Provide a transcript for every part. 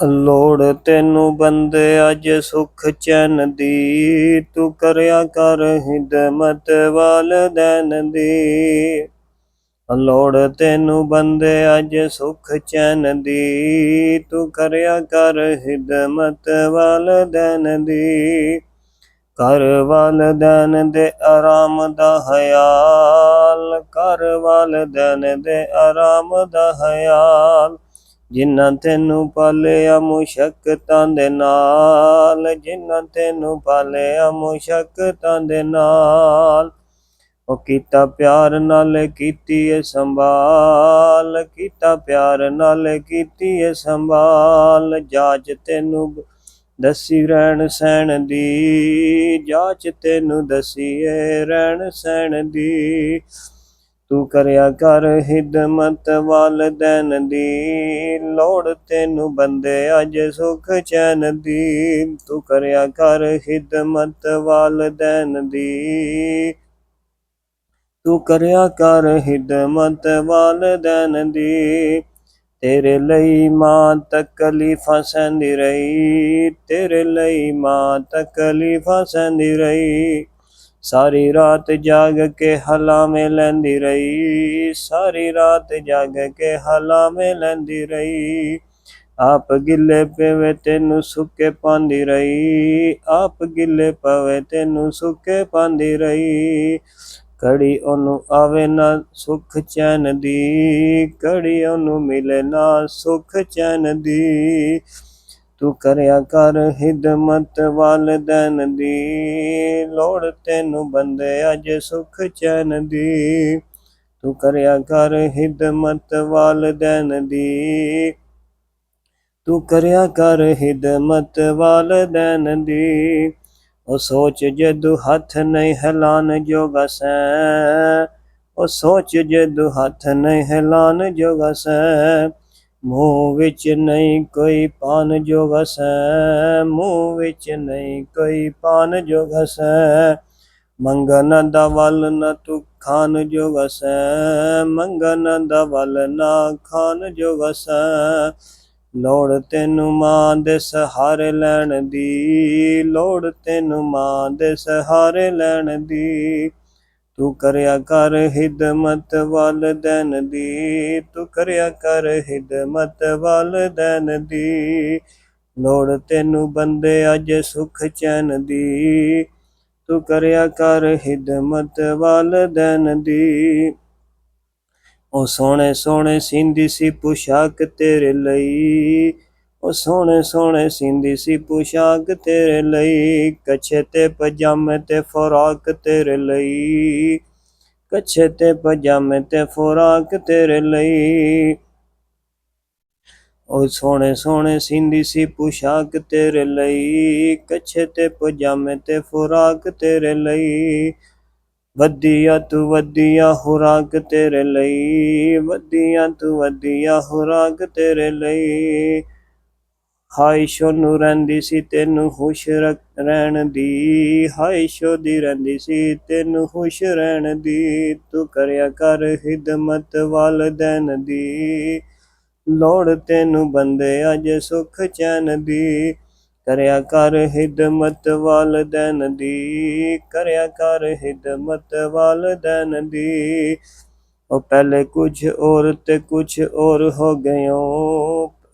ਲੋੜ ਤੈਨੂੰ ਬੰਦੇ ਅੱਜ ਸੁਖ ਚੈਨ ਦੀ, ਤੂੰ ਕਰਿਆ ਕਰ ਹਿਦਮਤ ਵਾਲਦੈਨ ਦੀ। ਲੋੜ ਤੈਨੂੰ ਬੰਦੇ ਅੱਜ ਸੁਖ ਚੈਨ ਦੀ, ਤੂੰ ਕਰਿਆ ਕਰ ਹਿਦਮਤ ਵਾਲਦੈਨ ਦੀ। ਕਰ ਵਾਲਦੈਨ ਦੇ ਆਰਾਮ ਦਾ ਖਿਆਲ, ਕਰ ਵਾਲਦੈਨ ਦੇ ਆਰਾਮ ਦਾ ਖਿਆਲ। ਜਿਨ੍ਹਾਂ ਤੈਨੂੰ ਪਾਲਿਆ ਮੁਸ਼ੱਕਤਾਂ ਦੇ ਨਾਲ, ਜਿਨ੍ਹਾਂ ਤੈਨੂੰ ਪਾਲਿਆ ਮੁਸ਼ੱਕਤਾਂ ਦੇ ਨਾਲ। ਉਹ ਕੀਤਾ ਪਿਆਰ ਨਾਲ ਕੀਤੀ ਏ ਸੰਭਾਲ, ਕੀਤਾ ਪਿਆਰ ਨਾਲ ਕੀਤੀ ਏ ਸੰਭਾਲ। ਜਾਚ ਤੈਨੂੰ ਦਸੀ ਰਹਿਣ ਸਹਿਣ ਦੀ, ਜਾਚ ਤੈਨੂੰ ਦਸੀ ਏ ਰਹਿਣ ਸਹਿਣ ਦੀ। ਤੂੰ ਕਰਿਆ ਕਰ ਹਿਦਮਤ ਵਾਲਦੈਨ ਦੀ, ਲੋੜ ਤੈਨੂੰ ਬੰਦੇ ਅੱਜ ਸੁਖ ਚੈਨ ਦੀ। ਤੂੰ ਕਰਿਆ ਕਰ ਹਿਦਮਤ ਵਾਲਦੈਨ ਦੀ, ਤੂੰ ਕਰਿਆ ਕਰ ਹਿਦਮਤ ਵਾਲਦੈਨ ਦੀ। ਤੇਰੇ ਲਈ ਮਾਂ ਤਕਲੀਫਾਂ ਸਹਿੰਦੀ ਰਹੀ, ਤੇਰੇ ਲਈ ਮਾਂ ਤਕਲੀਫਾਂ ਸਹਿੰਦੀ ਰਹੀ। ਸਾਰੀ ਰਾਤ ਜਾਗ ਕੇ ਹਲਾਵੇਂ ਲੈਂਦੀ ਰਹੀ, ਸਾਰੀ ਰਾਤ ਜਾਗ ਕੇ ਹਲਾਵੇਂ ਲੈਂਦੀ ਰਹੀ। ਆਪ ਗਿੱਲੇ ਪਵੇ ਤੈਨੂੰ ਸੁੱਕੇ ਪਾਉਂਦੀ ਰਹੀ, ਆਪ ਗਿੱਲੇ ਪਵੇ ਤੈਨੂੰ ਸੁੱਕੇ ਪਾਉਂਦੀ ਰਹੀ। ਘੜੀ ਉਹਨੂੰ ਆਵੇ ਨਾ ਸੁਖ ਚੈਨ ਦੀ, ਘੜੀ ਉਹਨੂੰ ਮਿਲੇ ਨਾ ਸੁਖ ਚੈਨ ਦੀ। ਤੂੰ ਕਰਿਆ ਕਰ ਹਿਦਮਤ ਵਾਲਦੈਨ ਦੀ, ਲੋੜ ਤੈਨੂੰ ਬੰਦੇ ਅੱਜ ਸੁਖ ਚੈਨ ਦੀ। ਤੂੰ ਕਰਿਆ ਕਰ ਹਿਦਮਤ ਵਾਲਦੈਨ ਦੀ, ਤੂੰ ਕਰਿਆ ਕਰ ਹਿਦਮਤ ਵਾਲਦੈਨ ਦੀ। ਉਹ ਸੋਚ ਜਦੋਂ ਹੱਥ ਨਹੀਂ ਹਿਲਾਨ ਜੋਗਾ ਸੈਂ, ਉਹ ਸੋਚ ਜਦੋਂ ਹੱਥ ਨਹੀਂ ਹਿਲਾਨ ਜੋਗਾ ਸੈਂ। ਮੂੰਹ ਵਿੱਚ ਨਹੀਂ ਕੋਈ ਪਾਨ ਜੋਗਾ ਸੈਂ, ਮੂੰਹ ਵਿੱਚ ਨਹੀਂ ਕੋਈ ਪਾਨ ਜੋਗਾ ਸੈਂ। ਮੰਗਣ ਦਾ ਵੱਲ ਨਾ ਤੂੰ ਖਾਨ ਜੋਗਾ ਸੈਂ, ਮੰਗਣ ਦਾ ਵੱਲ ਨਾ ਖਾਨ ਜੋਗਾ ਸੈਂ। ਲੋੜ ਤੈਨੂੰ ਮਾਂ ਦੇ ਸਹਾਰੇ ਲੈਣ ਦੀ, ਲੋੜ ਤੈਨੂੰ ਮਾਂ ਦੇ ਸਹਾਰੇ ਲੈਣ ਦੀ। ਤੂੰ ਕਰਿਆ ਕਰ ਹਿਦਮਤ ਵਾਲਦੈਨ ਦੀ, ਤੂੰ ਕਰਿਆ ਕਰ ਹਿਦਮਤ ਵਾਲਦੈਨ ਦੀ। ਲੋੜ ਤੈਨੂੰ ਬੰਦੇ ਅੱਜ ਸੁਖ ਚੈਨ ਦੀ, ਤੂੰ ਕਰਿਆ ਕਰ ਹਿਦਮਤ ਵਾਲਦੈਨ ਦੀ। ਉਹ ਸੋਹਣੇ ਸੋਹਣੇ ਸੀਂਦੀ ਸੀ ਪੁਸ਼ਾਕ ਤੇਰੇ ਲਈ, ਉਹ ਸੋਹਣੇ ਸੋਹਣੇ ਸੀਂਦੀ ਸੀ ਪੁਸ਼ਾਕ ਤੇਰੇ ਲਈ। ਕੱਛੇ ਤੇ ਪਜਾਮੇ ਤੇ ਫਰਾਕ ਤੇਰੇ ਲਈ, ਕੱਛੇ ਤੇ ਪਜਾਮੇ ਤੇ ਫਰਾਕ ਤੇਰੇ ਲਈ। ਉਹ ਸੋਹਣੇ ਸੋਹਣੇ ਸੀਂਦੀ ਸੀ ਪੁਸ਼ਾਕ ਤੇਰੇ ਲਈ, ਕੱਛੇ ਤੇ ਪਜਾਮੇ ਤੇ ਫਰਾਕ ਤੇਰੇ ਲਈ। ਵਧੀਆ ਤੂੰ ਵਧੀਆ ਖੁਰਾਕ ਤੇਰੇ ਲਈ, ਵਧੀਆ ਤੂੰ ਵਧੀਆ ਖੁਰਾਕ ਤੇਰੇ ਲਈ। ਖਾਹਿਸ਼ ਉਹਨੂੰ ਰਹਿੰਦੀ ਸੀ ਤੈਨੂੰ ਖੁਸ਼ ਰਹਿਣ ਦੀ, ਖਾਹਿਸ਼ ਉਹਦੀ ਰਹਿੰਦੀ ਸੀ ਤੈਨੂੰ ਖੁਸ਼ ਰਹਿਣ ਦੀ। ਤੂੰ ਕਰਿਆ ਕਰ ਹਿਦਮਤ ਵਾਲਦੈਨ ਦੀ, ਲੋੜ ਤੈਨੂੰ ਬੰਦੇ ਅੱਜ ਸੁਖ ਚੈਨ ਦੀ। ਕਰਿਆ ਕਰ ਹਿਦਮਤ ਵਾਲਦੈਨ ਦੀ, ਕਰਿਆ ਕਰ ਹਿਦਮਤ ਵਾਲਦੈਨ ਦੀ। ਉਹ ਪਹਿਲੇ ਕੁਛ ਔਰ ਤੇ ਕੁਛ ਔਰ ਹੋ ਗਇਓ,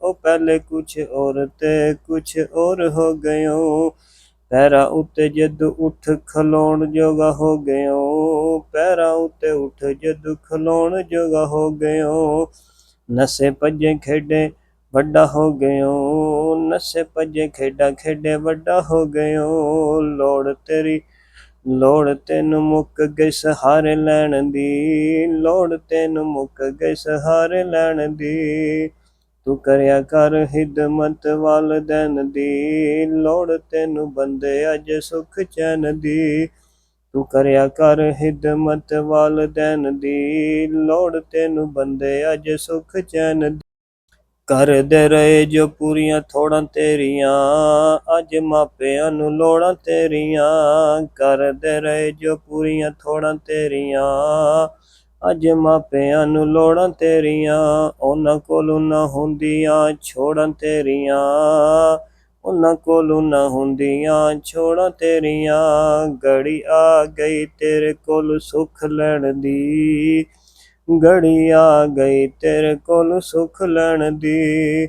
ਉਹ ਪਹਿਲੇ ਕੁਛ ਔਰ ਤੇ ਕੁਛ ਔਰ ਹੋ ਗਇਓ। ਪੈਰਾਂ ਉੱਤੇ ਜਦੋਂ ਉੱਠ ਖਲੋਣ ਜੋਗਾ ਹੋ ਗਇਓ, ਪੈਰਾਂ ਉੱਤੇ ਉੱਠ ਜਦੋਂ ਖਲੋਣ ਜੋਗਾ ਹੋ ਗਇਓ। ਨਸੇ ਭੱਜੇ ਖੇਡੇ ਵੱਡਾ ਹੋ ਗਇਓ, ਨਸੇ ਭੱਜੇ ਖੇਡਾਂ ਖੇਡੇ ਵੱਡਾ ਹੋ ਗਇਓ। ਲੋੜ ਤੇਰੀ ਲੋੜ ਤੈਨੂੰ ਮੁੱਕ ਗਈ ਸਹਾਰੇ ਲੈਣ ਦੀ, ਲੋੜ ਤੈਨੂੰ ਮੁੱਕ ਗਈ ਸਹਾਰੇ ਲੈਣ ਦੀ। ਤੂੰ ਕਰਿਆ ਕਰ ਹਿਦਮਤ ਵਾਲਦੈਨ ਦੀ, ਲੋੜ ਤੈਨੂੰ ਬੰਦੇ ਅੱਜ ਸੁਖ ਚੈਨ ਦੀ। ਤੂੰ ਕਰਿਆ ਕਰ ਹਿਦਮਤ ਵਾਲਦੈਨ ਦੀ, ਲੋੜ ਤੈਨੂੰ ਬੰਦੇ ਅੱਜ ਸੁਖ ਚੈਨ ਦੀ। ਕਰਦੇ ਰਹੇ ਜੋ ਪੂਰੀਆਂ ਥੋੜਾਂ ਤੇਰੀਆਂ, ਅੱਜ ਮਾਪਿਆਂ ਨੂੰ ਲੋੜਾਂ ਤੇਰੀਆਂ। ਕਰਦੇ ਰਹੇ ਜੋ ਪੂਰੀਆਂ ਥੋੜਾਂ ਤੇਰੀਆਂ, ਅੱਜ ਮਾਪਿਆਂ ਨੂੰ ਲੋੜਾਂ ਤੇਰੀਆਂ, ਉਹਨਾਂ ਕੋਲੋਂ ਨਾ ਹੁੰਦੀਆਂ ਛੋੜਾਂ ਤੇਰੀਆਂ, ਉਹਨਾਂ ਕੋਲੋਂ ਨਾ ਹੁੰਦੀਆਂ ਛੋੜਾਂ ਤੇਰੀਆਂ। ਘੜੀ ਆ ਗਈ ਤੇਰੇ ਕੋਲ ਸੁੱਖ ਲੈਣ ਦੀ, ਘੜੀ ਆ ਗਈ ਤੇਰੇ ਕੋਲ ਸੁੱਖ ਲੈਣ ਦੀ।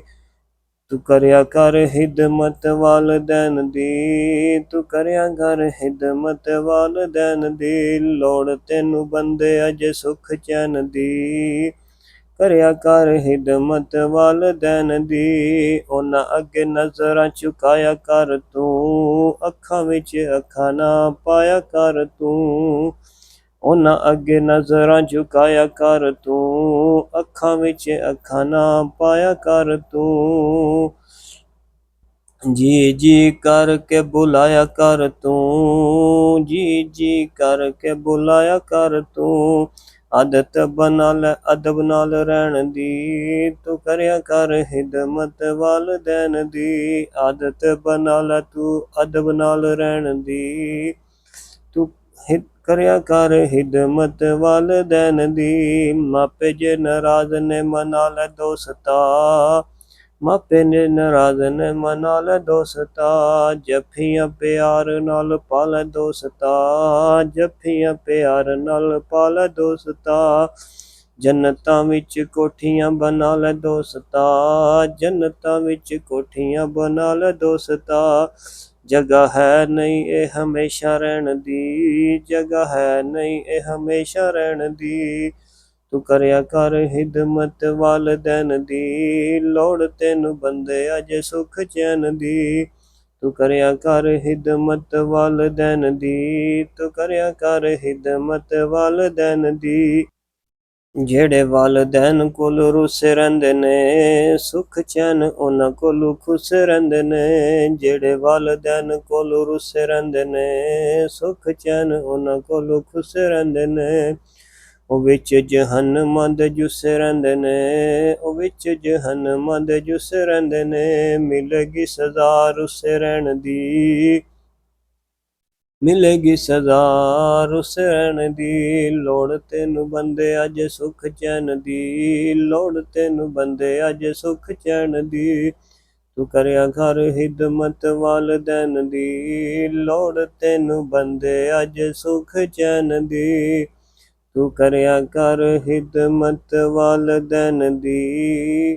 ਤੂੰ ਕਰਿਆ ਕਰ ਹਿਦਮਤ ਵਾਲਦੈਨ ਦੀ, ਤੂੰ ਕਰਿਆ ਕਰ ਹਿਦਮਤ ਵਾਲਦੈਨ ਦੀ। ਲੋੜ ਤੈਨੂੰ ਬੰਦੇ ਅਜ ਸੁਖ ਚੈਨ ਦੀ, ਕਰਿਆ ਕਰ ਹਿਦਮਤ ਵਾਲਦੈਨ ਦੀ। ਉਹਨਾਂ ਅੱਗੇ ਨਜ਼ਰਾਂ ਝੁਕਾਇਆ ਕਰ ਤੂੰ, ਅੱਖਾਂ ਵਿੱਚ ਅੱਖਾਂ ਨਾ ਪਾਇਆ ਕਰ ਤੂੰ। ਉਹਨਾਂ ਅੱਗੇ ਨਜ਼ਰਾਂ ਝੁਕਾਇਆ ਕਰ ਤੂੰ, ਅੱਖਾਂ ਵਿੱਚ ਅੱਖਾਂ ਨਾ ਪਾਇਆ ਕਰ ਤੂੰ। ਜੀ ਜੀ ਕਰਕੇ ਬੁਲਾਇਆ ਕਰ ਤੂੰ, ਜੀ ਜੀ ਕਰਕੇ ਬੁਲਾਇਆ ਕਰ ਤੂੰ। ਆਦਤ ਬਣਾ ਲੈ ਅਦਬ ਨਾਲ ਰਹਿਣ ਦੀ, ਤੂੰ ਕਰਿਆ ਕਰ ਹਿਦਮਤ ਵਾਲਦੈਨ ਦੀ। ਆਦਤ ਬਣਾ ਲੈ ਤੂੰ ਅਦਬ ਨਾਲ ਰਹਿਣ ਦੀ, ਤੂੰ ਕਰਿਆ ਕਰ ਹਿਦਮਤ ਵਾਲਦੈਨ ਦੀ। ਮਾਪੇ ਜੇ ਨਾਰਾਜ਼ ਨੇ ਮਨਾ ਲੈ ਦੋਸਤਾ, ਮਾਪੇ ਨੇ ਨਾਰਾਜ਼ ਨੇ ਮਨਾ ਲੈ ਦੋਸਤਾ। ਜੱਫੀਆਂ ਪਿਆਰ ਨਾਲ ਪਾ ਲੈ ਦੋਸਤਾ, ਜੱਫੀਆਂ ਪਿਆਰ ਨਾਲ ਪਾ ਲੈ ਦੋਸਤਾ। ਜੰਨਤਾਂ ਵਿੱਚ ਕੋਠੀਆਂ ਬਣਾ ਲੈ ਦੋਸਤਾ, ਜੰਨਤਾਂ ਵਿੱਚ ਕੋਠੀਆਂ ਬਣਾ ਲੈ ਦੋਸਤਾ। ਜਗ੍ਹਾ ਹੈ ਨਹੀਂ ਇਹ ਹਮੇਸ਼ਾ ਰਹਿਣ ਦੀ, ਜਗ੍ਹਾ ਹੈ ਨਹੀਂ ਇਹ ਹਮੇਸ਼ਾ ਰਹਿਣ ਦੀ। ਤੂੰ ਕਰਿਆ ਕਰ ਹਿਦਮਤ ਵਾਲਦੈਨ ਦੀ, ਲੋੜ ਤੈਨੂੰ ਬੰਦੇ ਅਜ ਸੁਖ ਚੈਨ ਦੀ। ਤੂੰ ਕਰਿਆ ਕਰ ਹਿਦਮਤ ਵਾਲਦੈਨ ਦੀ, ਤੂੰ ਕਰਿਆ ਕਰ ਹਿਦਮਤ ਵਾਲਦੈਨ ਦੀ। ਜਿਹੜੇ ਵਾਲਦੈਨ ਕੋਲ ਰੁੱਸ ਰਹਿੰਦੇ ਨੇ, ਸੁਖ ਚੈਨ ਉਹਨਾਂ ਕੋਲ ਖੁਸ਼ ਰਹਿੰਦੇ ਨੇ। ਜਿਹੜੇ ਵਾਲਦੈਨ ਕੋਲ ਰੁੱਸ ਰਹਿੰਦੇ ਨੇ, ਸੁਖ ਚੈਨ ਉਹਨਾਂ ਕੋਲ ਖੁਸ਼ ਰਹਿੰਦੇ ਨੇ। ਉਹ ਵਿੱਚ ਜਹੰਨਮਾਂ ਦੇ ਜੁੱਸ ਰਹਿੰਦੇ ਨੇ, ਉਹ ਵਿੱਚ ਜਹੰਨਮਾਂ ਦੇ ਜੁੱਸ ਰਹਿੰਦੇ ਨੇ। ਮਿਲੇਗੀ ਸਜ਼ਾ ਰੁੱਸੇ ਰਹਿਣ ਦੀ, ਮਿਲੇਗੀ ਸਜ਼ਾ ਰੁੱਸੇ ਰਹਿਣ ਦੀ। ਲੋੜ ਤੈਨੂੰ ਬੰਦੇ ਅਜ ਸੁਖ ਚੈਨ ਦੀ, ਲੋੜ ਤੈਨੂੰ ਬੰਦੇ ਅਜ ਸੁਖ ਚੈਨ ਦੀ। ਤੂੰ ਕਰਿਆ ਕਰ ਹਿਦਮਤ ਵਾਲਦੈਨ ਦੀ, ਲੋੜ ਤੈਨੂੰ ਬੰਦੇ ਅਜ ਸੁਖ ਚੈਨ ਦੀ। ਤੂੰ ਕਰਿਆ ਕਰ ਹਿਦਮਤ ਵਾਲਦੈਨ ਦੀ।